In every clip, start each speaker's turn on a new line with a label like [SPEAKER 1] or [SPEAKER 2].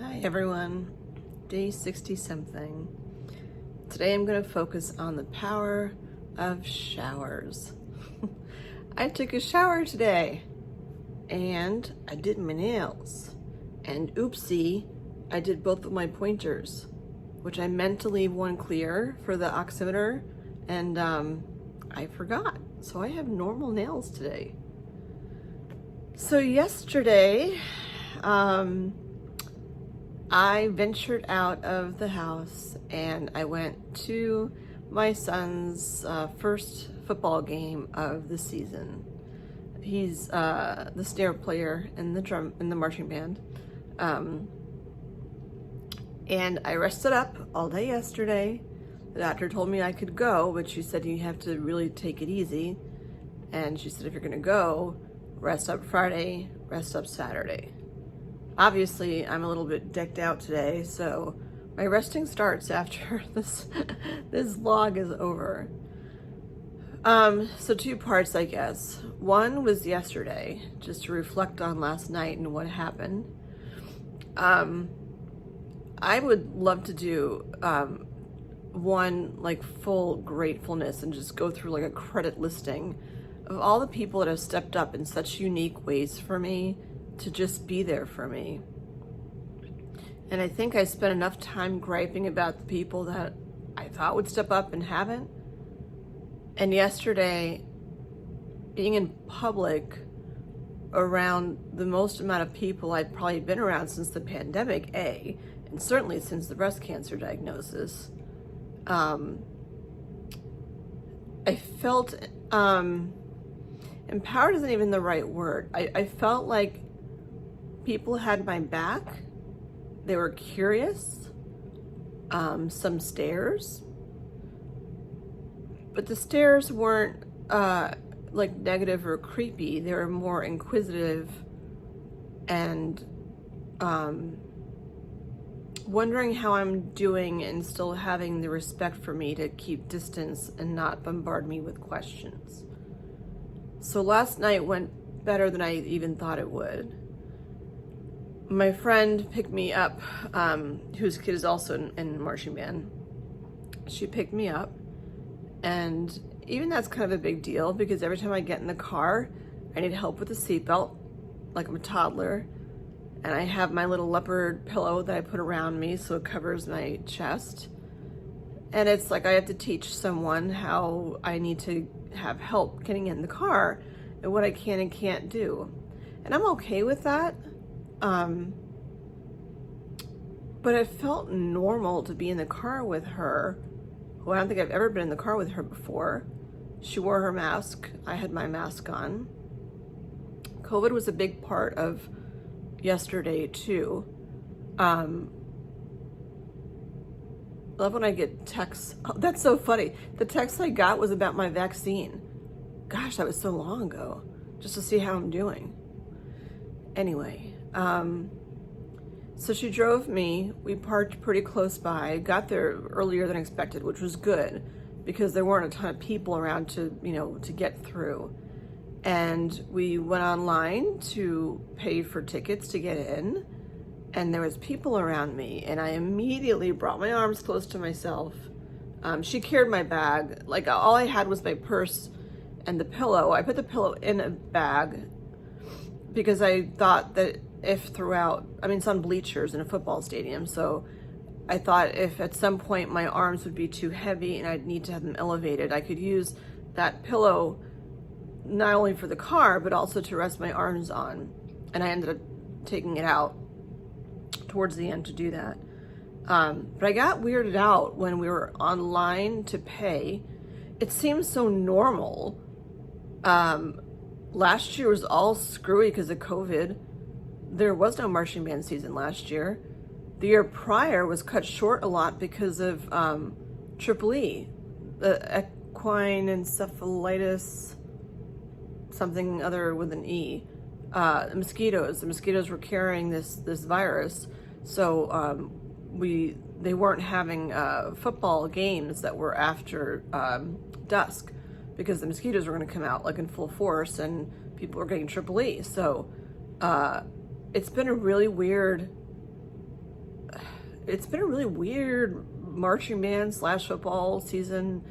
[SPEAKER 1] Hi everyone, day 60 something. Today I'm going to focus on the power of showers. I took a shower today and I did my nails, and oopsie, I did both of my pointers, which I meant to leave one clear for the oximeter, and I forgot. So I have normal nails today. So yesterday, I ventured out of the house and I went to my son's first football game of the season. He's the snare player in the marching band. And I rested up all day yesterday. The doctor told me I could go, but she said you have to really take it easy. And she said if you're gonna go, rest up Friday, rest up Saturday. Obviously, I'm a little bit decked out today, so my resting starts after this vlog is over. So two parts, I guess. One was yesterday, just to reflect on last night and what happened. I would love to do one like full gratefulness and just go through like a credit listing of all the people that have stepped up in such unique ways for me, to just be there for me. And I think I spent enough time griping about the people that I thought would step up and haven't. And yesterday, being in public around the most amount of people I'd probably been around since the pandemic, and certainly since the breast cancer diagnosis, I felt empowered isn't even the right word. I felt like people had my back. They were curious. Some stares. But the stares weren't like negative or creepy. They were more inquisitive and wondering how I'm doing and still having the respect for me to keep distance and not bombard me with questions. So last night went better than I even thought it would. My friend picked me up, whose kid is also in marching band. She picked me up, and even that's kind of a big deal because every time I get in the car, I need help with the seatbelt, like I'm a toddler, and I have my little leopard pillow that I put around me so it covers my chest. And it's like I have to teach someone how I need to have help getting in the car and what I can and can't do. And I'm okay with that. But it felt normal to be in the car with her, who I don't think I've ever been in the car with her before. She wore her mask. I had my mask on. COVID was a big part of yesterday too. I love when I get texts. Oh, that's so funny. The text I got was about my vaccine. Gosh, that was so long ago. Just to see how I'm doing. Anyway, so she drove me. We parked pretty close by. Got there earlier than expected, which was good because there weren't a ton of people around to get through. And we went online to pay for tickets to get in, and there was people around me, and I immediately brought my arms close to myself. She carried my bag. Like all I had was my purse and the pillow. I put the pillow in a bag because I thought that it's on bleachers in a football stadium, so I thought if at some point my arms would be too heavy and I'd need to have them elevated, I could use that pillow not only for the car, but also to rest my arms on. And I ended up taking it out towards the end to do that. But I got weirded out when we were online to pay. It seems so normal. Last year was all screwy because of COVID. There was no marching band season last year. The year prior was cut short a lot because of Triple E, the equine encephalitis, something other with an E. The mosquitoes were carrying this virus, so they weren't having football games that were after dusk because the mosquitoes were going to come out like in full force and people were getting Triple E. So it's been a really weird it's been a really weird marching band / football season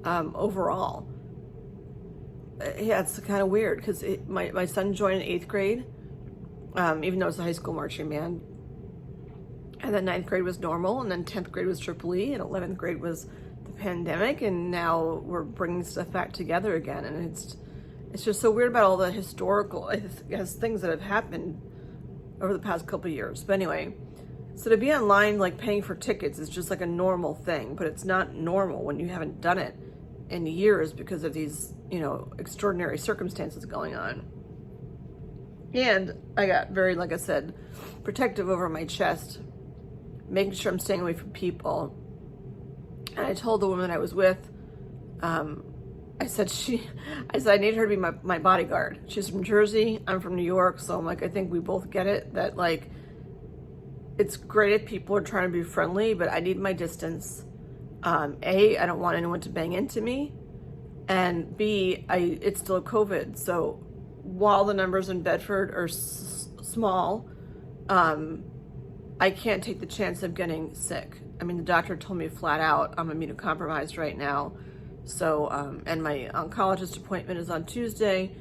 [SPEAKER 1] overall. Yeah, it's kind of weird because my son joined in 8th grade, even though it's a high school marching band. And then 9th grade was normal, and then 10th grade was Triple E, and 11th grade was the pandemic, and now we're bringing stuff back together again. And it's just so weird about all the historical, I guess, things that have happened over the past couple of years. But anyway, so to be online, like paying for tickets is just like a normal thing, but it's not normal when you haven't done it in years because of these, extraordinary circumstances going on. And I got very, like I said, protective over my chest, making sure I'm staying away from people. And I told the woman I was with, I said I need her to be my bodyguard. She's from Jersey, I'm from New York, so I'm like, I think we both get it, that like, it's great if people are trying to be friendly, but I need my distance. A, I don't want anyone to bang into me. And B, it's still COVID. So while the numbers in Bedford are small, I can't take the chance of getting sick. I mean, the doctor told me flat out, I'm immunocompromised right now. So, and my oncologist appointment is on Tuesday.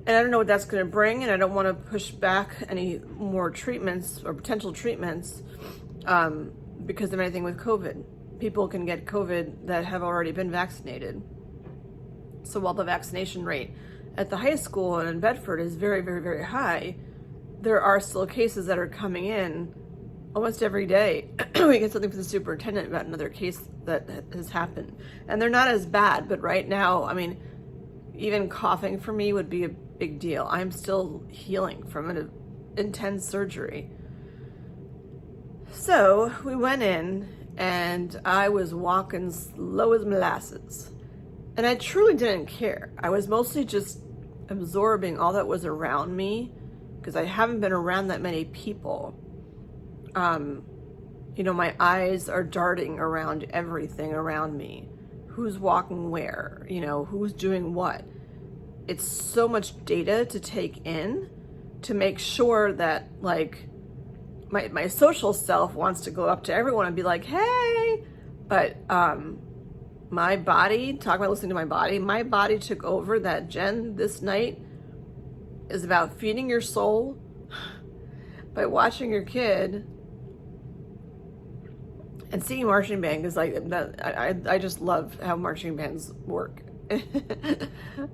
[SPEAKER 1] And I don't know what that's going to bring, and I don't want to push back any more treatments or potential treatments because of anything with COVID. People can get COVID that have already been vaccinated. So while the vaccination rate at the high school and in Bedford is very, very, very high, there are still cases that are coming in almost every day. We get something from the superintendent about another case that has happened. And they're not as bad, but right now, I mean, even coughing for me would be a big deal. I'm still healing from an intense surgery. So we went in and I was walking slow as molasses. And I truly didn't care. I was mostly just absorbing all that was around me because I haven't been around that many people. My eyes are darting around everything around me. Who's walking where? Who's doing what? It's so much data to take in to make sure that, like, my social self wants to go up to everyone and be like, hey, but my body, talk about listening to my body took over. That Jen this night is about feeding your soul by watching your kid and seeing marching band, because like that, I just love how marching bands work. And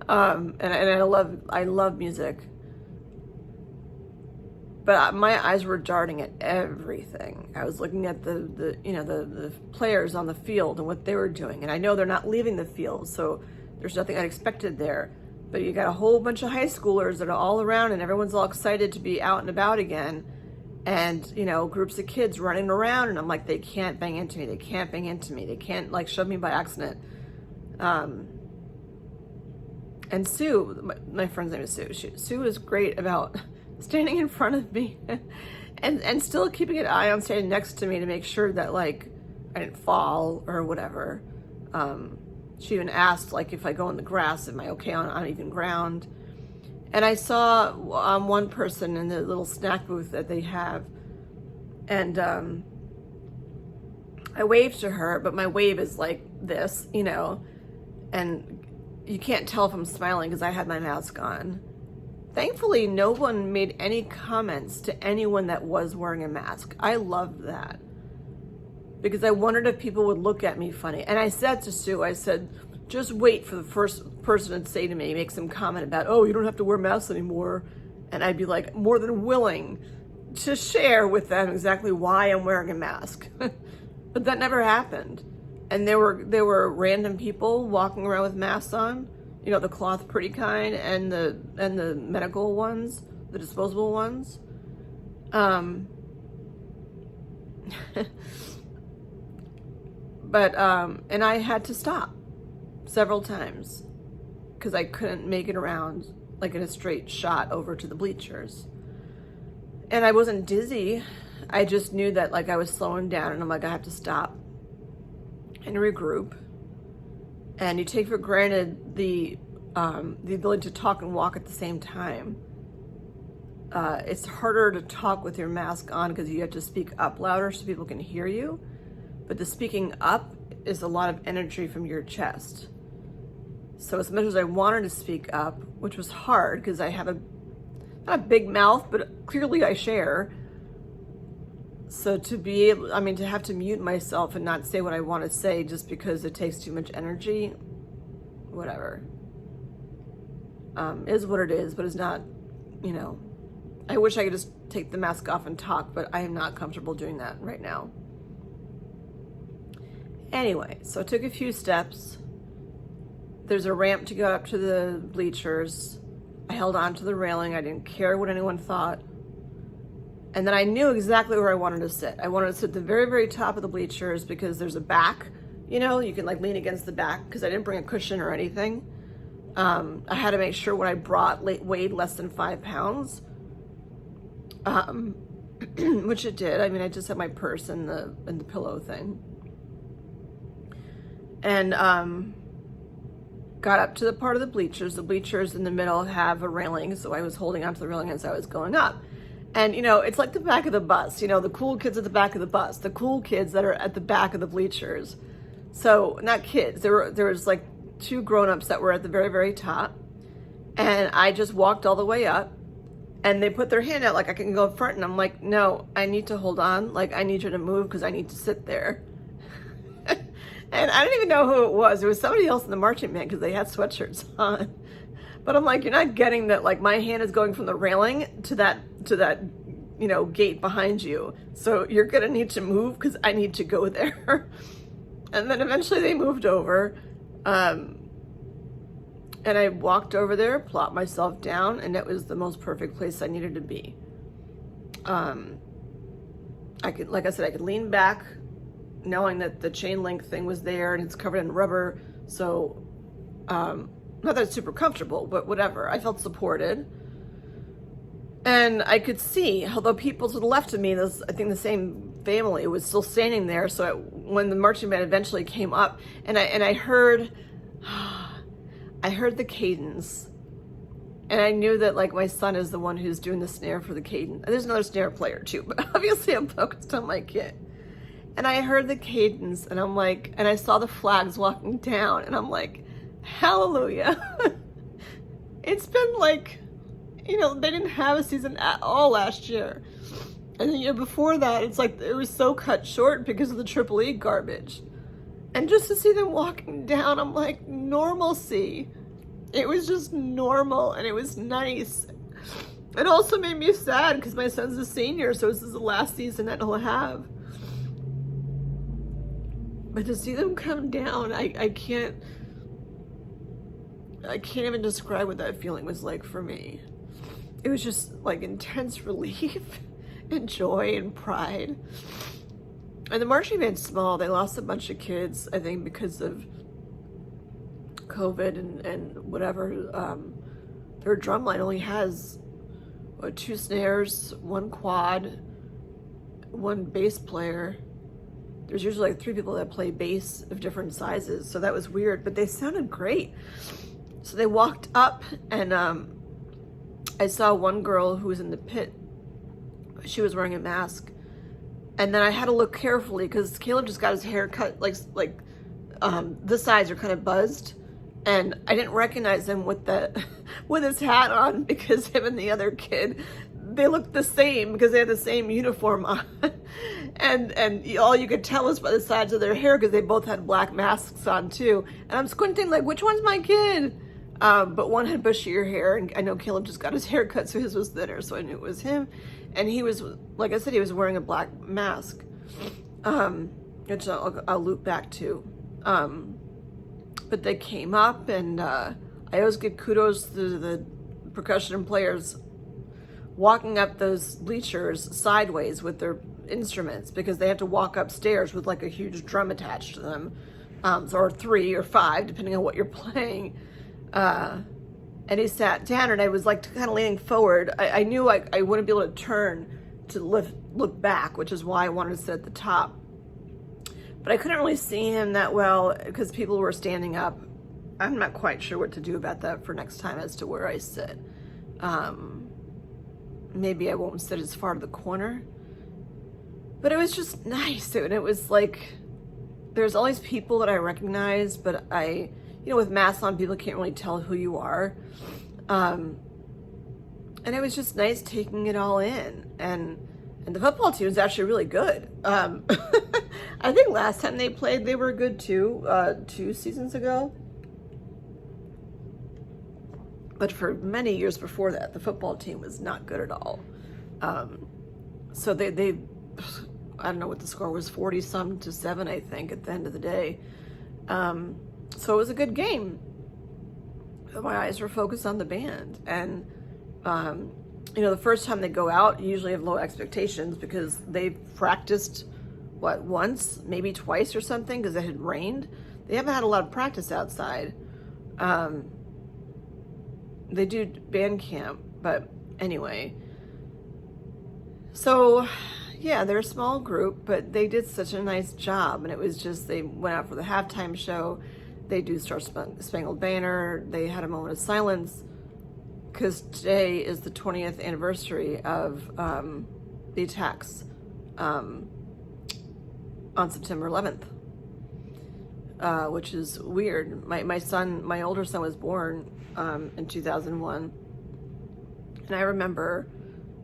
[SPEAKER 1] I love music. But my eyes were darting at everything. I was looking at the players on the field and what they were doing. And I know they're not leaving the field, so there's nothing unexpected there. But you got a whole bunch of high schoolers that are all around and everyone's all excited to be out and about again. And, groups of kids running around, and I'm like, they can't bang into me. They can't bang into me. They can't, like, shove me by accident. And Sue, my friend's name is Sue. Sue is great about standing in front of me and still keeping an eye on standing next to me to make sure that, like, I didn't fall or whatever. She even asked, like, if I go in the grass, am I okay on uneven ground? And I saw one person in the little snack booth that they have, and I waved to her, but my wave is like this, and you can't tell if I'm smiling because I had my mask on. Thankfully, no one made any comments to anyone that was wearing a mask. I loved that because I wondered if people would look at me funny. And I said to Sue, I said, just wait for the first person to say to me, make some comment about, oh, you don't have to wear masks anymore. And I'd be like, more than willing to share with them exactly why I'm wearing a mask. But that never happened. And there were random people walking around with masks on, the cloth pretty kind and the medical ones, the disposable ones. But and I had to stop several times because I couldn't make it around like in a straight shot over to the bleachers. And I wasn't dizzy. I just knew that, like, I was slowing down, and I'm like, I have to stop and regroup. And you take for granted the ability to talk and walk at the same time. it's harder to talk with your mask on because you have to speak up louder so people can hear you. But the speaking up is a lot of energy from your chest. So as much as I wanted to speak up, which was hard because I have not a big mouth, but clearly I share. So to be able, to have to mute myself and not say what I want to say just because it takes too much energy, whatever. Is what it is, but it's not, I wish I could just take the mask off and talk, but I am not comfortable doing that right now. Anyway, so I took a few steps. There's a ramp to go up to the bleachers. I held on to the railing. I didn't care what anyone thought. And then I knew exactly where I wanted to sit. I wanted to sit at the very, very top of the bleachers because there's a back, you can like lean against the back because I didn't bring a cushion or anything. I had to make sure what I brought weighed less than 5 pounds, which it did. I just had my purse and the pillow thing. And got up to the part of the bleachers. The bleachers in the middle have a railing, so I was holding onto the railing as I was going up. And, it's like the back of the bus, the cool kids at the back of the bus, the cool kids that are at the back of the bleachers. So, not kids, there was like 2 grown-ups that were at the very, very top. And I just walked all the way up. And they put their hand out like I can go up front. And I'm like, no, I need to hold on. Like, I need you to move because I need to sit there. And I didn't even know who it was. It was somebody else in the marching band because they had sweatshirts on. But I'm like, you're not getting that, like, my hand is going from the railing to that gate behind you. So you're going to need to move because I need to go there. And then eventually they moved over. And I walked over there, plopped myself down, and it was the most perfect place I needed to be. I could lean back, knowing that the chain link thing was there and it's covered in rubber. So, not that it's super comfortable, but whatever. I felt supported. And I could see, although people to the left of me, I think the same family was still standing there. So when the marching band eventually came up and I heard the cadence, and I knew that like my son is the one who's doing the snare for the cadence. There's another snare player too, but obviously I'm focused on my kid. And I heard the cadence and I'm like, and I saw the flags walking down and I'm like, hallelujah. It's been like, they didn't have a season at all last year. And then before that, it's like it was so cut short because of the Triple E garbage. And just to see them walking down, I'm like, normalcy. It was just normal and it was nice. It also made me sad because my son's a senior, so this is the last season that he'll have. But to see them come down, I can't even describe what that feeling was like for me. It was just like intense relief and joy and pride. And the marching band's small. They lost a bunch of kids, I think, because of COVID and whatever. Their drum line only has 2 snares, 1 quad, 1 bass player. There's usually like 3 people that play bass of different sizes, so that was weird, but they sounded great. So they walked up, and I saw one girl who was in the pit. She was wearing a mask, and then I had to look carefully because Caleb just got his hair cut, the sides are kind of buzzed, and I didn't recognize him with his hat on because him and the other kid, they looked the same because they had the same uniform on. And all you could tell was by the sides of their hair because they both had black masks on too. And I'm squinting like, which one's my kid? But one had bushier hair, and I know Caleb just got his hair cut, so his was thinner, so I knew it was him. And he was, like I said, he was wearing a black mask, which I'll loop back to. But they came up, and I always give kudos to the percussion players walking up those bleachers sideways with their instruments because they had to walk upstairs with like a huge drum attached to them, or 3 or 5 depending on what you're playing. And he sat down, and I was like kind of leaning forward. I knew I wouldn't be able to turn to look back, which is why I wanted to sit at the top. But I couldn't really see him that well because people were standing up. I'm not quite sure what to do about that for next time as to where I sit. maybe I won't sit as far to the corner. But it was just nice. And it was like, there's all these people that I recognize, but with masks on, people can't really tell who you are. And it was just nice taking it all in. And the football team was actually really good. I think last time they played, they were good too, 2 seasons ago. But for many years before that, the football team was not good at all. So they I don't know what the score was, 40-some to 7, I think, at the end of the day. So it was a good game. My eyes were focused on the band. And, the first time they go out, you usually have low expectations because they've practiced, once, maybe twice or something, because it had rained. They haven't had a lot of practice outside. They do band camp, but anyway. So, yeah, they're a small group, but they did such a nice job. And it was just, they went out for the halftime show. They do Star Spangled Banner. They had a moment of silence because today is the 20th anniversary of the attacks on September 11th, which is weird. My older son was born in 2001, and I remember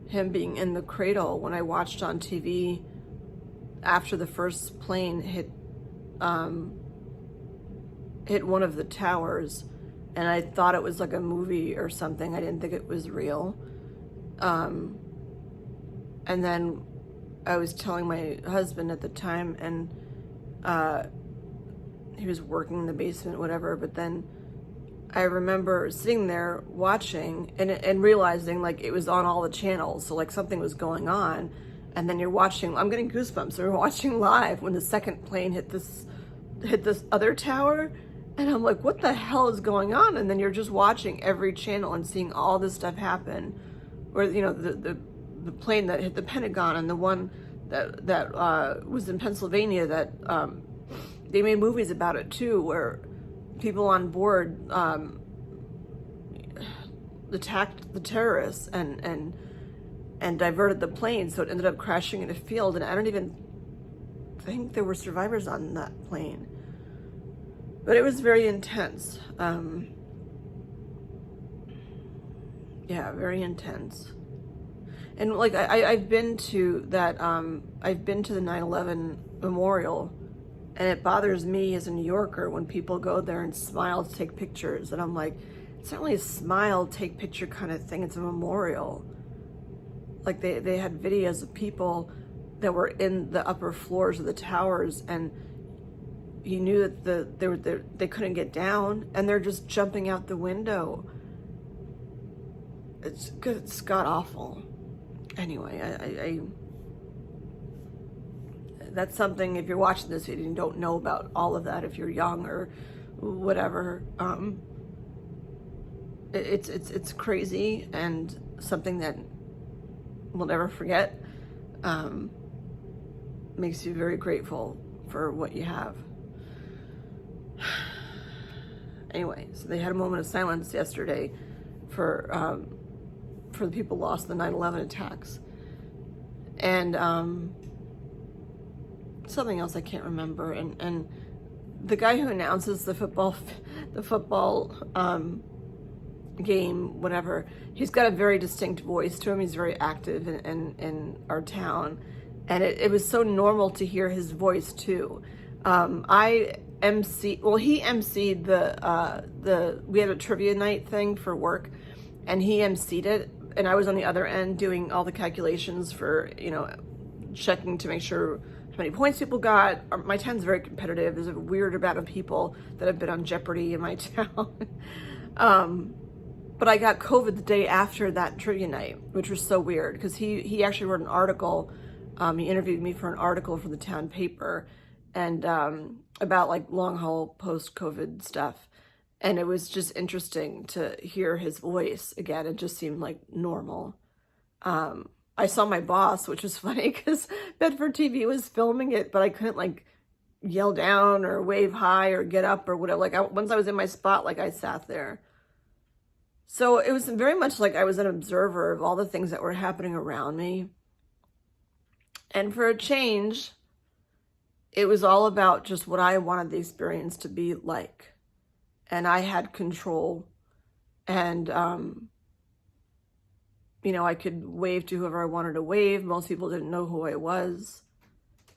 [SPEAKER 1] him being in the cradle when I watched on TV after the first plane hit one of the towers, and I thought it was like a movie or something. I didn't think it was real. And then I was telling my husband at the time, and he was working in the basement, whatever, but then I remember sitting there watching and realizing like it was on all the channels. So like something was going on, and then you're watching, I'm getting goosebumps. We're watching live when the second plane hit this other tower. And I'm like, what the hell is going on? And then you're just watching every channel and seeing all this stuff happen. Or, the plane that hit the Pentagon, and the one that was in Pennsylvania that they made movies about it too, where people on board attacked the terrorists and diverted the plane, so it ended up crashing in a field. And I don't even think there were survivors on that plane. But it was very intense. Yeah, very intense. And like I've been to that. I've been to the 9/11 memorial, and it bothers me as a New Yorker when people go there and smile to take pictures. And I'm like, it's not really a smile, take picture kind of thing. It's a memorial. Like they had videos of people that were in the upper floors of the towers, and you knew that they couldn't get down, and they're just jumping out the window. It's god awful. Anyway, I that's something, if you're watching this video and you don't know about all of that, if you're young or whatever, it's crazy and something that we'll never forget. Makes you very grateful for what you have. Anyway, so they had a moment of silence yesterday for the people lost in the 9/11 attacks. And something else I can't remember. And the guy who announces the football game, whatever, he's got a very distinct voice to him. He's very active in our town. And it was so normal to hear his voice too. He emceed we had a trivia night thing for work, and he emceed it, and I was on the other end doing all the calculations for, checking to make sure how many points people got. My town's very competitive. There's a weird amount of people that have been on Jeopardy in my town. But I got COVID the day after that trivia night, which was so weird, because he actually wrote an article. He interviewed me for an article for the town paper, and about like long haul post-COVID stuff. And it was just interesting to hear his voice again. It just seemed like normal. I saw my boss, which was funny because Bedford TV was filming it, but I couldn't like yell down or wave high or get up or whatever. Like once I was in my spot, like I sat there. So it was very much like I was an observer of all the things that were happening around me. And for a change, it was all about just what I wanted the experience to be like. And I had control. And, you know, I could wave to whoever I wanted to wave. Most people didn't know who I was.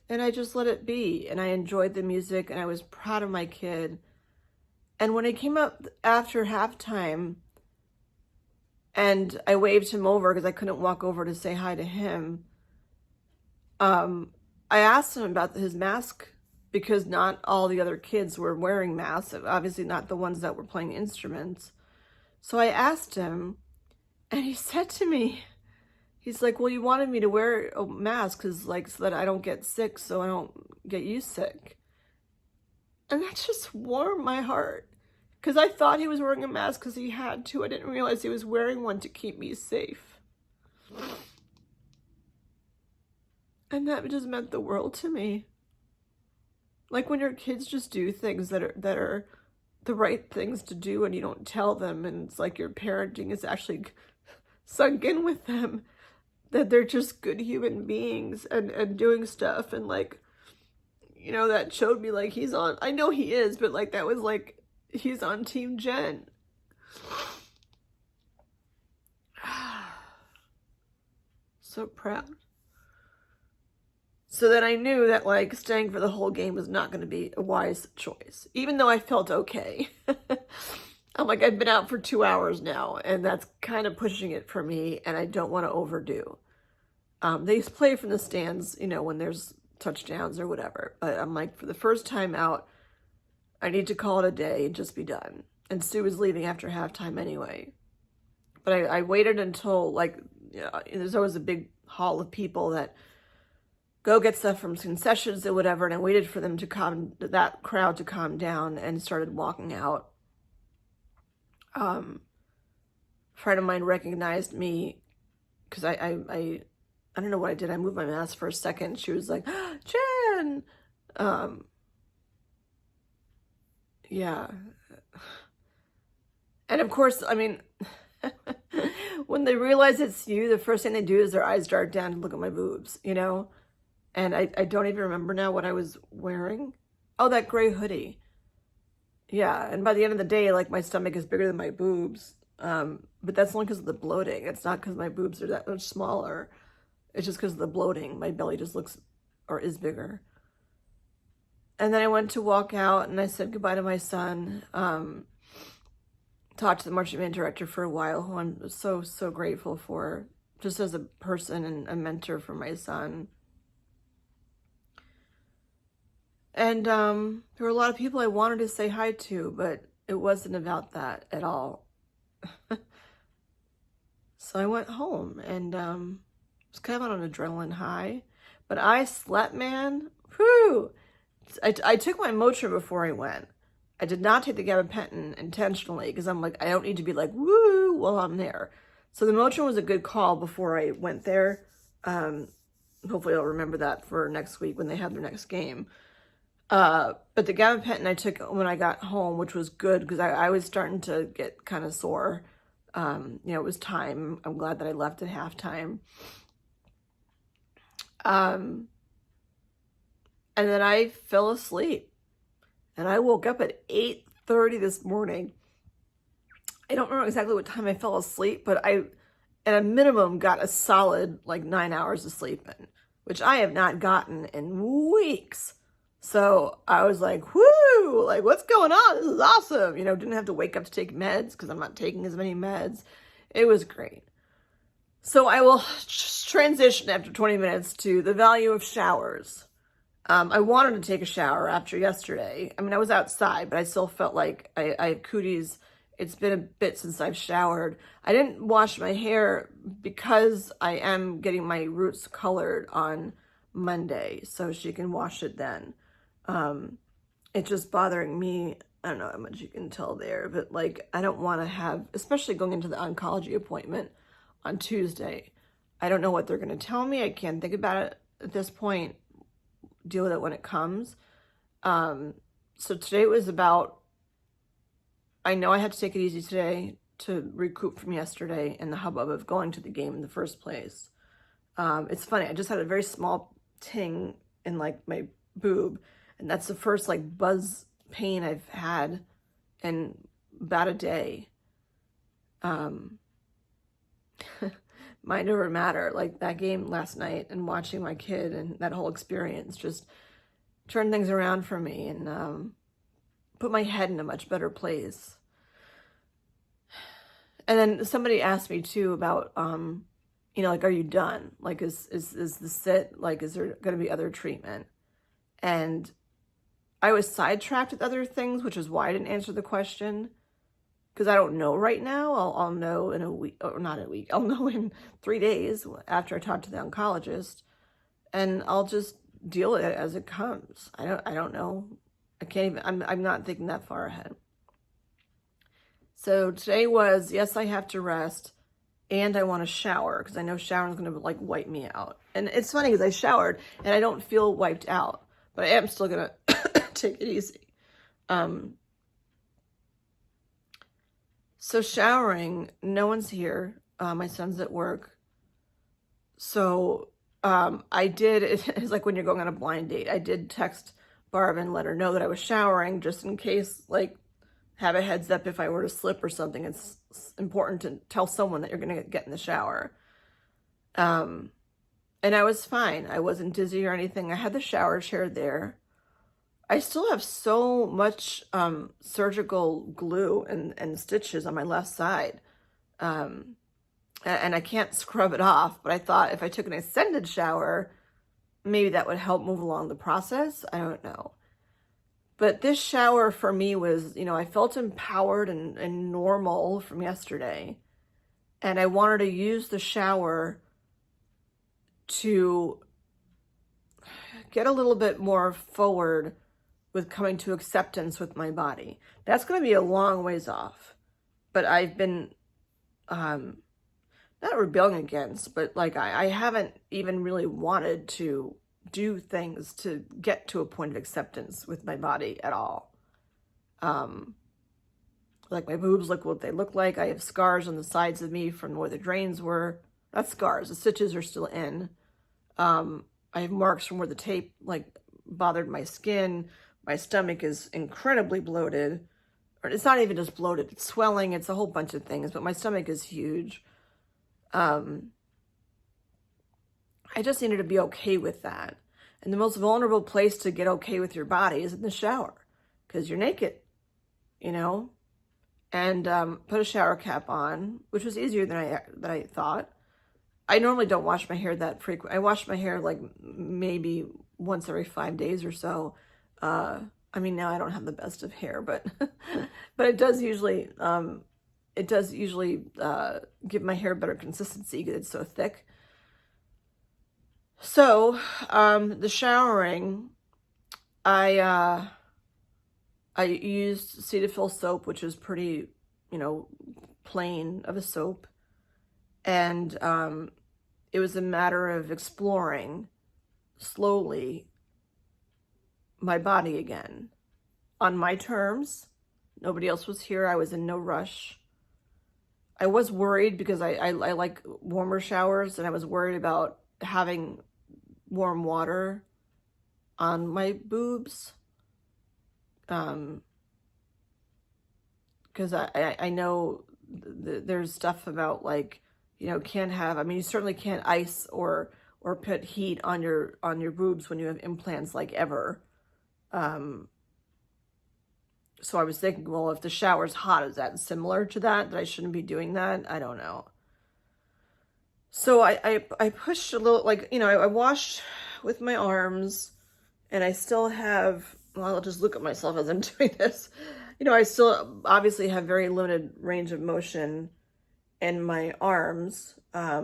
[SPEAKER 1] And I just let it be. And I enjoyed the music, and I was proud of my kid. And when it came up after halftime, and I waved him over because I couldn't walk over to say hi to him, I asked him about his mask because not all the other kids were wearing masks, obviously not the ones that were playing instruments. So I asked him, and he said to me, he's like, well, you wanted me to wear a mask because, like, so that I don't get sick, so I don't get you sick. And that just warmed my heart because I thought he was wearing a mask because he had to. I didn't realize he was wearing one to keep me safe. And that just meant the world to me. Like when your kids just do things that are the right things to do and you don't tell them, and it's like your parenting is actually sunk in with them, that they're just good human beings and doing stuff. And like, you know, that showed me like he's on, I know he is, but like that was like, he's on Team Jen. So proud. So then I knew that like staying for the whole game was not going to be a wise choice, even though I felt okay. I'm like, I've been out for 2 hours now, and that's kind of pushing it for me, and I don't want to overdo. They play from the stands, you know, when there's touchdowns or whatever. But I'm like, for the first time out, I need to call it a day and just be done. And Sue was leaving after halftime anyway. But I waited until, like, you know, there's always a big hall of people that go get stuff from concessions or whatever, and I waited for them to that crowd to calm down, and started walking out. A friend of mine recognized me because I don't know what I did. I moved my mask for a second. She was like, Jen! Yeah. And of course, I mean, when they realize it's you, the first thing they do is their eyes dart down and look at my boobs, you know? And I don't even remember now what I was wearing. Oh, that gray hoodie. Yeah, and by the end of the day, like, my stomach is bigger than my boobs. But that's only because of the bloating. It's not because my boobs are that much smaller. It's just because of the bloating. My belly just looks, or is bigger. And then I went to walk out, and I said goodbye to my son. Talked to the marching band director for a while, who I'm so, so grateful for, just as a person and a mentor for my son. And there were a lot of people I wanted to say hi to, but it wasn't about that at all. So I went home, and was kind of on an adrenaline high. But I slept, man. Whew! I took my Motrin before I went. I did not take the gabapentin intentionally because I'm like, I don't need to be like, woo, while I'm there. So the Motrin was a good call before I went there. Hopefully I'll remember that for next week when they have their next game. But the gabapentin I took when I got home, which was good because I was starting to get kind of sore. You know, it was time. I'm glad that I left at halftime. And then I fell asleep. And I woke up at 8:30 this morning. I don't remember exactly what time I fell asleep, but I, at a minimum, got a solid, like, 9 hours of sleep in, which I have not gotten in weeks. So I was like, whoo, like, what's going on? This is awesome. You know, didn't have to wake up to take meds because I'm not taking as many meds. It was great. So I will transition after 20 minutes to the value of showers. I wanted to take a shower after yesterday. I mean, I was outside, but I still felt like I have cooties. It's been a bit since I've showered. I didn't wash my hair because I am getting my roots colored on Monday, so she can wash it then. It's just bothering me. I don't know how much you can tell there, but like, I don't want to have, especially going into the oncology appointment on Tuesday. I don't know what they're going to tell me. I can't think about it at this point. Deal with it when it comes. So today was about, I know I had to take it easy today to recoup from yesterday and the hubbub of going to the game in the first place. It's funny, I just had a very small ting in like my boob, and that's the first like buzz pain I've had in about a day. Mind over matter, like that game last night and watching my kid and that whole experience just turned things around for me and put my head in a much better place. And then somebody asked me too about, you know, like, are you done? Like, is this it? Like, is there going to be other treatment? And I was sidetracked with other things, which is why I didn't answer the question. Because I don't know right now. I'll know in a week, or not in a week. I'll know in 3 days after I talk to the oncologist, and I'll just deal with it as it comes. I don't know. I can't even. I'm not thinking that far ahead. So today was, yes, I have to rest, and I want to shower because I know showering is going to like wipe me out. And it's funny because I showered and I don't feel wiped out, but I am still going to take it easy. So showering, no one's here. My son's at work. So I did, it's like when you're going on a blind date, I did text Barb and let her know that I was showering just in case, like, have a heads up if I were to slip or something. It's important to tell someone that you're going to get in the shower. And I was fine. I wasn't dizzy or anything. I had the shower chair there. I still have so much surgical glue and stitches on my left side. And I can't scrub it off, but I thought if I took an extended shower, maybe that would help move along the process. I don't know. But this shower for me was, you know, I felt empowered and normal from yesterday. And I wanted to use the shower to get a little bit more forward with coming to acceptance with my body. That's going to be a long ways off. But I've been, not rebelling against, but like I haven't even really wanted to do things to get to a point of acceptance with my body at all. Like my boobs look what they look like. I have scars on the sides of me from where the drains were. That's scars. The stitches are still in. I have marks from where the tape like bothered my skin. My stomach is incredibly bloated. Or it's not even just bloated. It's swelling. It's a whole bunch of things. But my stomach is huge. I just needed to be okay with that. And the most vulnerable place to get okay with your body is in the shower because you're naked, you know, and put a shower cap on, which was easier than I thought. I normally don't wash my hair that frequent. I wash my hair like maybe once every 5 days or so. I mean, now I don't have the best of hair, but but it does usually give my hair better consistency because it's so thick. So, the showering, I used Cetaphil soap, which is pretty, you know, plain of a soap. And, it was a matter of exploring slowly my body again on my terms. Nobody else was here. I was in no rush. I was worried because I like warmer showers, and I was worried about having warm water on my boobs. Because I know there's stuff about like, you know, can't have, I mean, you certainly can't ice or put heat on your boobs when you have implants like ever. So I was thinking, well, if the shower's hot, is that similar to that I shouldn't be doing that? I don't know. So I pushed a little, like, you know, I washed with my arms, and I still have, well, I'll just look at myself as I'm doing this. You know, I still obviously have very limited range of motion in my arms. I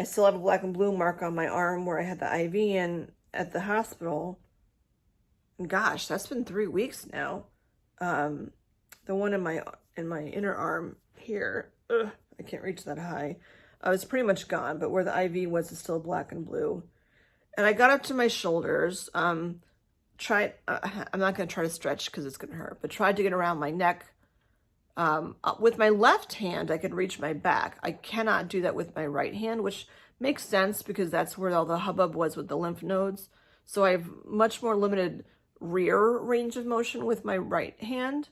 [SPEAKER 1] still have a black and blue mark on my arm where I had the IV in at the hospital. And gosh, that's been 3 weeks now. The one in my inner arm here, I can't reach that high. It's pretty much gone, but where the IV was is still black and blue. And I got up to my shoulders. I'm not going to try to stretch because it's going to hurt, but tried to get around my neck. With my left hand, I could reach my back. I cannot do that with my right hand, which makes sense because that's where all the hubbub was with the lymph nodes. So I have much more limited rear range of motion with my right hand.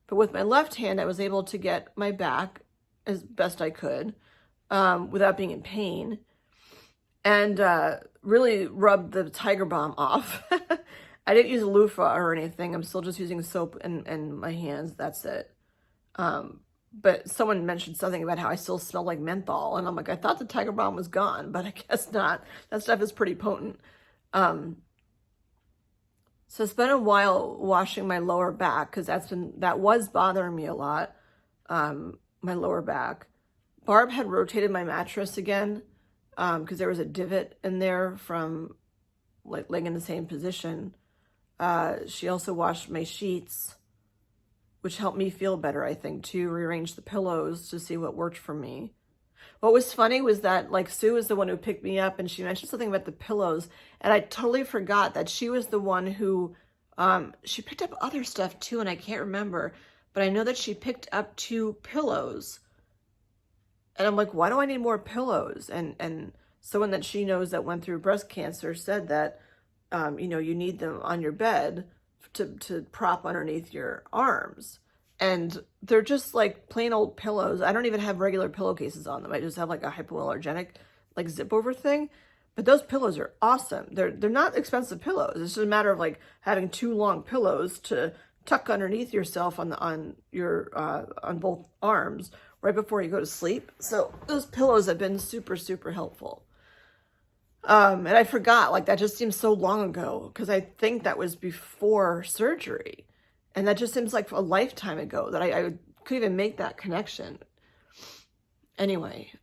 [SPEAKER 1] But with my left hand, I was able to get my back as best I could without being in pain, and really rub the Tiger Balm off. I didn't use a loofah or anything. I'm still just using soap and my hands. That's it. But someone mentioned something about how I still smell like menthol. And I'm like, I thought the Tiger Balm was gone, but I guess not. That stuff is pretty potent. So it's been a while washing my lower back because that was bothering me a lot. My lower back. Barb had rotated my mattress again because there was a divot in there from like laying in the same position. She also washed my sheets, which helped me feel better, I think, too. Rearrange the pillows to see what worked for me. What was funny was that, like, Sue was the one who picked me up, and she mentioned something about the pillows, and I totally forgot that she was the one who, she picked up other stuff, too, and I can't remember, but I know that she picked up 2 pillows, and I'm like, why do I need more pillows? And someone that she knows that went through breast cancer said that, you know, you need them on your bed to prop underneath your arms. And they're just like plain old pillows. I don't even have regular pillowcases on them. I just have like a hypoallergenic like zip over thing. But those pillows are awesome. They're not expensive pillows. It's just a matter of like having 2 long pillows to tuck underneath yourself on both arms right before you go to sleep. So those pillows have been super, super helpful. And I forgot, like, that just seems so long ago because I think that was before surgery. And that just seems like a lifetime ago that I could even make that connection. Anyway,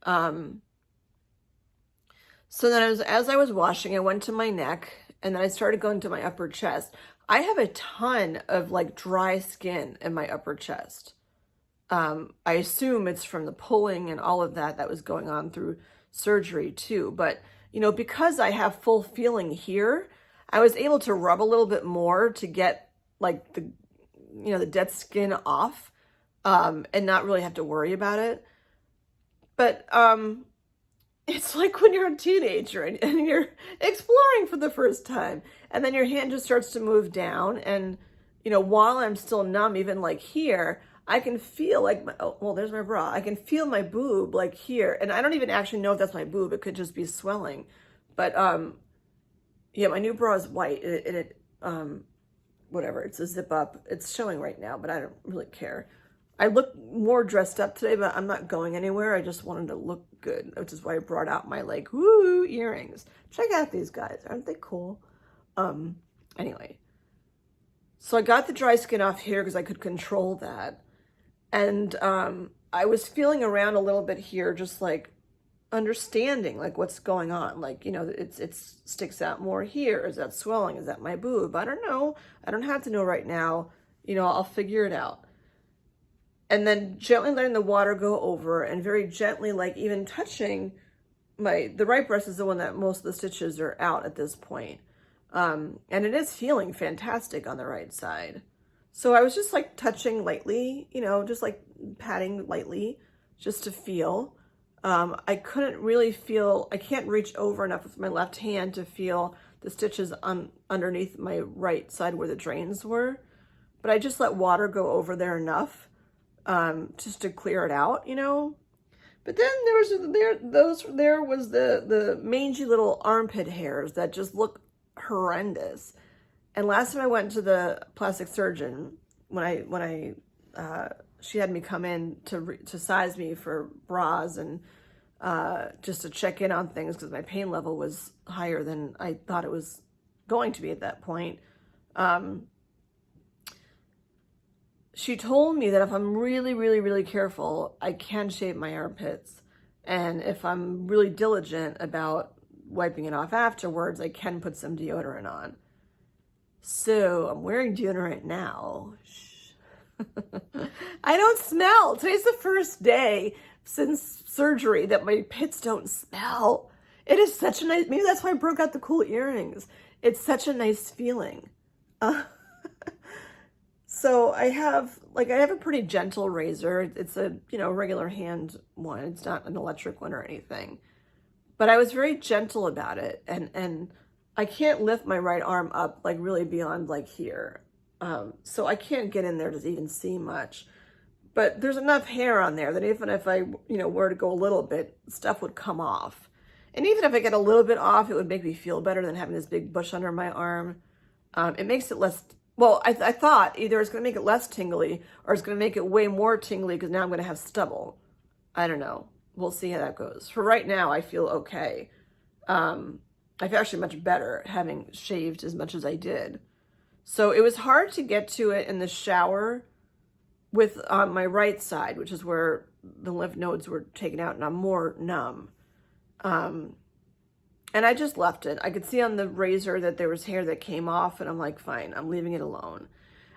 [SPEAKER 1] so then as I was washing, I went to my neck and then I started going to my upper chest. I have a ton of like dry skin in my upper chest. I assume it's from the pulling and all of that was going on through surgery too. But, you know, because I have full feeling here, I was able to rub a little bit more to get like the dead skin off, and not really have to worry about it. But, it's like when you're a teenager and you're exploring for the first time, and then your hand just starts to move down. And, you know, while I'm still numb, even like here, I can feel like, there's my bra. I can feel my boob like here. And I don't even actually know if that's my boob. It could just be swelling. But, yeah, my new bra is white. Whatever, it's a zip up. It's showing right now, but I don't really care. I look more dressed up today, but I'm not going anywhere. I just wanted to look good, which is why I brought out my like, woo, earrings. Check out these guys. Aren't they cool? Anyway. So I got the dry skin off here because I could control that. And I was feeling around a little bit here, just like understanding like what's going on. Like, you know, it sticks out more here. Is that swelling? Is that my boob? I don't know. I don't have to know right now. You know, I'll figure it out. And then gently letting the water go over and very gently, like even touching the right breast is the one that most of the stitches are out at this point. And it is feeling fantastic on the right side. So I was just like touching lightly, you know, just like patting lightly just to feel. I couldn't really feel, I can't reach over enough with my left hand to feel the stitches underneath my right side where the drains were. But I just let water go over there enough just to clear it out, you know. But then there was the mangy little armpit hairs that just look horrendous. And last time I went to the plastic surgeon, when she had me come in to size me for bras and just to check in on things because my pain level was higher than I thought it was going to be at that point. She told me that if I'm really, really, really careful, I can shave my armpits. And if I'm really diligent about wiping it off afterwards, I can put some deodorant on. So I'm wearing deodorant now. I don't smell. Today's the first day since surgery that my pits don't smell. It is such a nice, maybe that's why I broke out the cool earrings. It's such a nice feeling. So I have a pretty gentle razor. It's a, regular hand one. It's not an electric one or anything. But I was very gentle about it, and I can't lift my right arm up like really beyond like here. So I can't get in there to even see much. But there's enough hair on there that even if I, were to go a little bit, stuff would come off. And even if I get a little bit off, it would make me feel better than having this big bush under my arm. It makes it less, well, I thought either it's going to make it less tingly or it's going to make it way more tingly because now I'm going to have stubble. I don't know. We'll see how that goes. For right now, I feel okay. I feel actually much better having shaved as much as I did. So it was hard to get to it in the shower with my right side, which is where the lymph nodes were taken out and I'm more numb. And I just left it. I could see on the razor that there was hair that came off and I'm like, fine, I'm leaving it alone.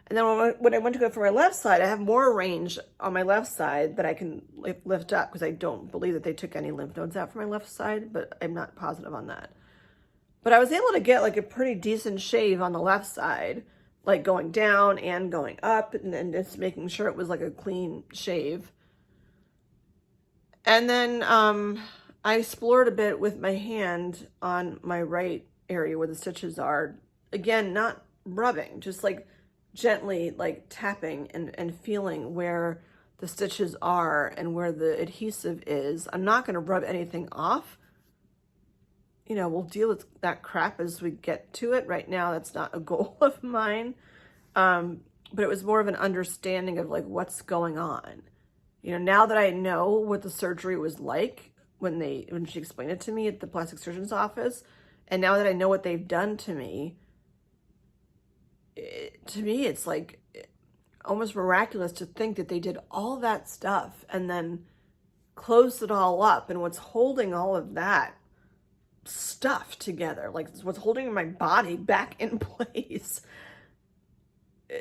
[SPEAKER 1] And then when I went to go for my left side, I have more range on my left side that I can lift up because I don't believe that they took any lymph nodes out from my left side, but I'm not positive on that. But I was able to get like a pretty decent shave on the left side, like going down and going up and just making sure it was like a clean shave. And then I explored a bit with my hand on my right area where the stitches are. Again, not rubbing, just like gently like tapping and feeling where the stitches are and where the adhesive is. I'm not going to rub anything off. We'll deal with that crap as we get to it. Right now, that's not a goal of mine. But it was more of an understanding of like what's going on. Now that I know what the surgery was like when she explained it to me at the plastic surgeon's office, and now that I know what they've done to me, it's like almost miraculous to think that they did all that stuff and then closed it all up. And what's holding all of that stuff together, like what's holding my body back in place,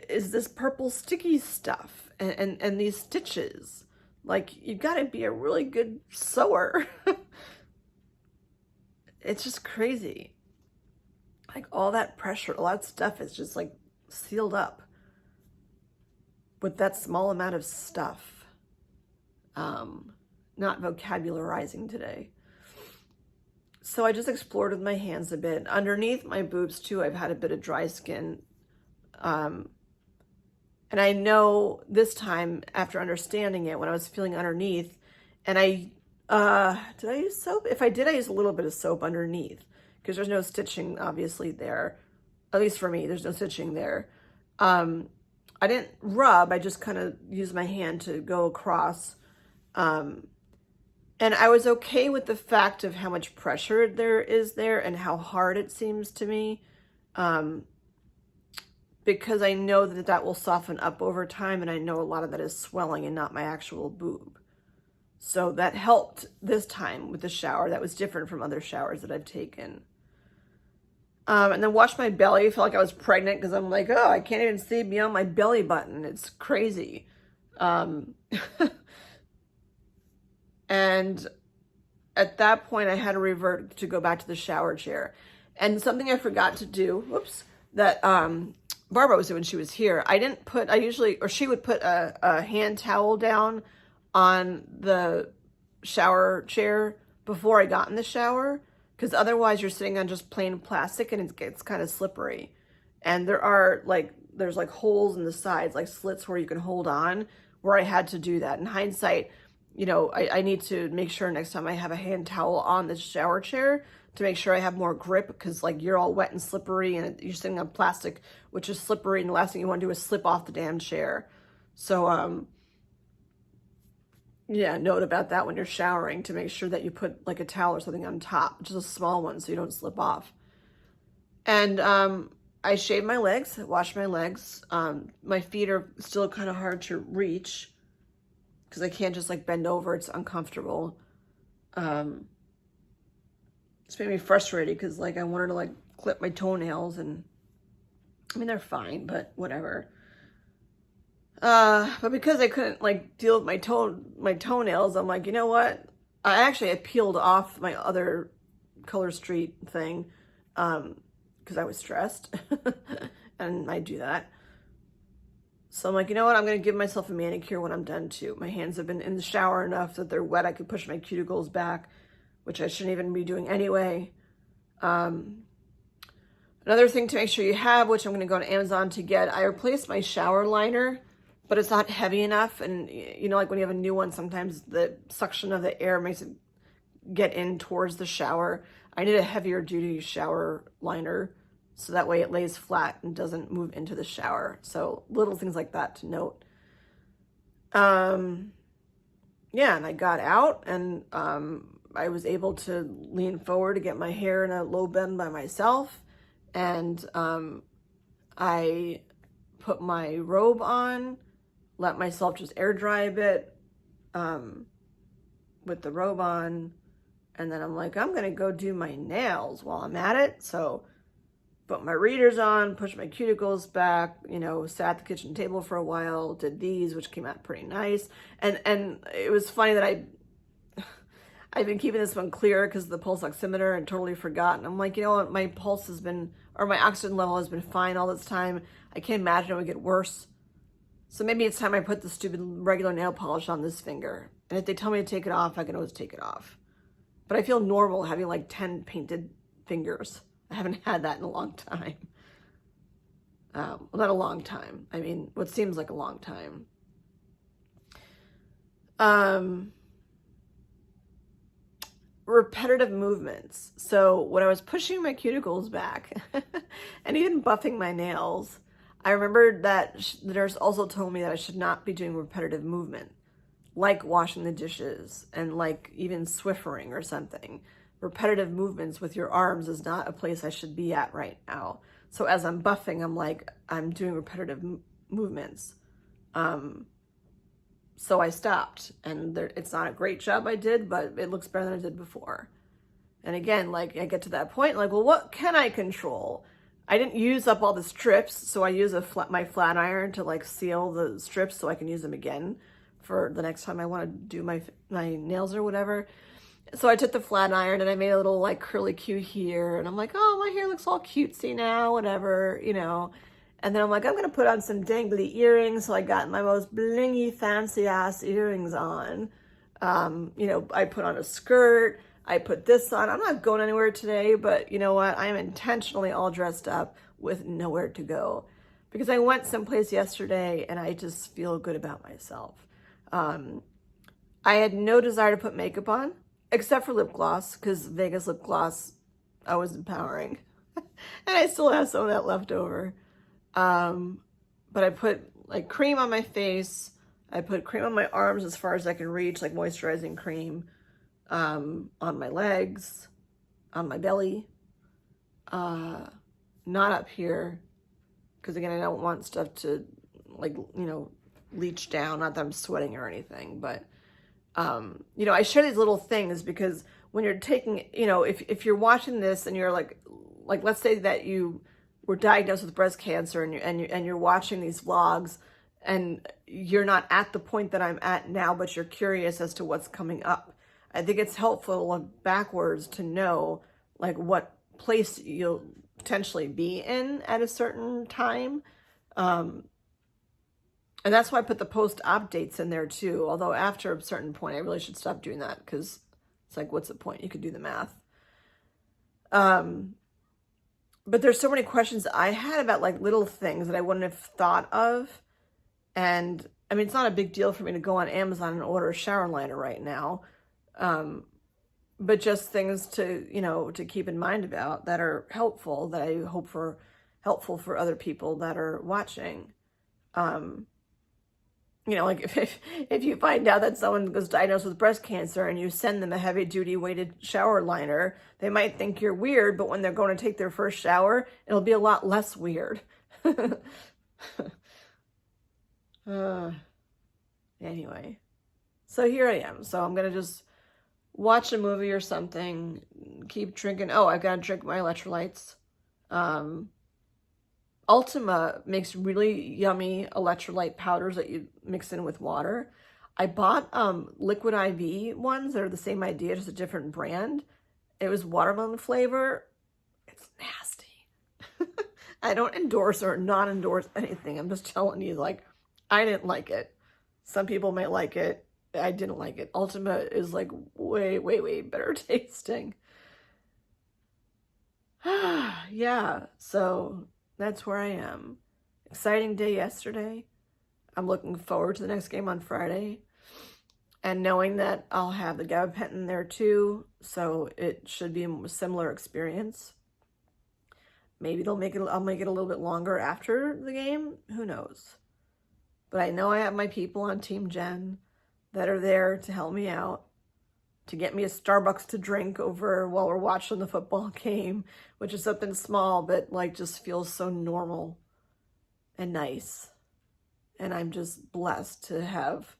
[SPEAKER 1] is this purple sticky stuff and these stitches. Like, you gotta be a really good sewer. It's just crazy. Like, all that pressure, all that stuff is just like sealed up with that small amount of stuff. Not vocabularizing today. So I just explored with my hands a bit. Underneath my boobs too, I've had a bit of dry skin. And I know this time, after understanding it, when I was feeling underneath, and did I use soap? If I did, I used a little bit of soap underneath because there's no stitching obviously there. At least for me, there's no stitching there. I didn't rub, I just kind of used my hand to go across. And I was okay with the fact of how much pressure there is there and how hard it seems to me. Because I know that will soften up over time, and I know a lot of that is swelling and not my actual boob. So that helped this time with the shower. That was different from other showers that I've taken. And then washed my belly. I felt like I was pregnant because I'm like, oh, I can't even see beyond my belly button. It's crazy. And at that point, I had to revert to go back to the shower chair. And something I forgot to do, whoops, that Barbara was doing when she was here. She would put a hand towel down on the shower chair before I got in the shower, because otherwise you're sitting on just plain plastic and it gets kind of slippery. And there's like holes in the sides, like slits where you can hold on, where I had to do that. In hindsight, I need to make sure next time I have a hand towel on the shower chair to make sure I have more grip, because like you're all wet and slippery and you're sitting on plastic, which is slippery, and the last thing you want to do is slip off the damn chair. So, yeah, note about that when you're showering, to make sure that you put like a towel or something on top, just a small one so you don't slip off. And I shaved my legs, washed my legs. My feet are still kind of hard to reach because I can't just like bend over. It's uncomfortable. It's made me frustrated because like I wanted to like clip my toenails, and I mean, they're fine, but whatever. But because I couldn't like deal with my toenails, I'm like, you know what? I peeled off my other Color Street thing, because I was stressed, and I do that. So I'm like, you know what? I'm going to give myself a manicure when I'm done too. My hands have been in the shower enough that they're wet. I could push my cuticles back, which I shouldn't even be doing anyway. Another thing to make sure you have, which I'm going to go to Amazon to get, I replaced my shower liner, but it's not heavy enough. And you know, like when you have a new one, sometimes the suction of the air makes it get in towards the shower. I need a heavier duty shower liner so that way it lays flat and doesn't move into the shower. So little things like that to note. Yeah, and I got out and I was able to lean forward to get my hair in a low bend by myself. And I put my robe on, let myself just air dry a bit with the robe on. And then I'm like, I'm going to go do my nails while I'm at it. So put my readers on, pushed my cuticles back, you know, sat at the kitchen table for a while, did these, which came out pretty nice. And it was funny that I've been keeping this one clear because of the pulse oximeter and totally forgot. And I'm like, you know what, my pulse has been, or my oxygen level has been fine all this time. I can't imagine it would get worse. So maybe it's time I put the stupid regular nail polish on this finger. And if they tell me to take it off, I can always take it off. But I feel normal having like 10 painted fingers. I haven't had that in a long time. Well, not a long time. I mean, what seems like a long time. Repetitive movements. So when I was pushing my cuticles back and even buffing my nails, I remembered that the nurse also told me that I should not be doing repetitive movement, like washing the dishes and like even Swiffering or something. Repetitive movements with your arms is not a place I should be at right now. So as I'm buffing, I'm like, I'm doing repetitive movements. So I stopped, and it's not a great job I did, but it looks better than I did before. And again, like I get to that point, like, well, what can I control? I didn't use up all the strips, so I use my flat iron to like seal the strips so I can use them again for the next time I want to do my nails or whatever. So I took the flat iron and I made a little like curly Q here, and I'm like, oh, my hair looks all cutesy now, whatever, you know. And then I'm like, I'm going to put on some dangly earrings. So I got my most blingy, fancy ass earrings on. You know, I put on a skirt. I put this on. I'm not going anywhere today, but you know what? I am intentionally all dressed up with nowhere to go because I went someplace yesterday and I just feel good about myself. I had no desire to put makeup on except for lip gloss because Vegas lip gloss, I was empowering. And I still have some of that left over. But I put like cream on my face. I put cream on my arms as far as I can reach, like moisturizing cream, on my legs, on my belly, not up here. Cause again, I don't want stuff to like, you know, leach down. Not that I'm sweating or anything, but, you know, I share these little things because when you're taking, you know, if you're watching this and you're like, let's say that you were diagnosed with breast cancer and you're watching these vlogs and you're not at the point that I'm at now, but you're curious as to what's coming up. I think it's helpful to look backwards to know like what place you'll potentially be in at a certain time. And that's why I put the post-op dates in there too. Although after a certain point, I really should stop doing that because it's like, what's the point? You could do the math. But there's so many questions I had about like little things that I wouldn't have thought of. And I mean, it's not a big deal for me to go on Amazon and order a shower liner right now. But just things to, you know, to keep in mind about that are helpful, that I hope for helpful for other people that are watching. You know, like if you find out that someone was diagnosed with breast cancer and you send them a heavy duty weighted shower liner, they might think you're weird, but when they're going to take their first shower, it'll be a lot less weird. Anyway, so here I am. So I'm going to just watch a movie or something, keep drinking. Oh, I got to drink my electrolytes. Ultima makes really yummy electrolyte powders that you mix in with water. I bought liquid IV ones that are the same idea, just a different brand. It was watermelon flavor. It's nasty. I don't endorse or not endorse anything. I'm just telling you, like, I didn't like it. Some people may like it. I didn't like it. Ultimate is like way, way, way better tasting. Yeah, so that's where I am. Exciting day yesterday. I'm looking forward to the next game on Friday. And knowing that I'll have the gabapentin there too, so it should be a similar experience. Maybe I'll make it a little bit longer after the game. Who knows? But I know I have my people on Team Jen that are there to help me out, to get me a Starbucks to drink over while we're watching the football game, which is something small, but like just feels so normal and nice. And I'm just blessed to have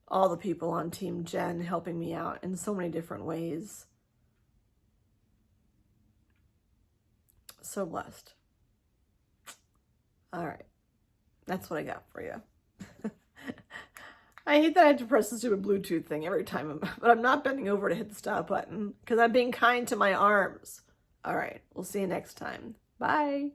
[SPEAKER 1] all the people on Team Jen helping me out in so many different ways. So blessed. All right. That's what I got for you. I hate that I have to press the stupid Bluetooth thing every time, but I'm not bending over to hit the stop button because I'm being kind to my arms. All right. We'll see you next time. Bye.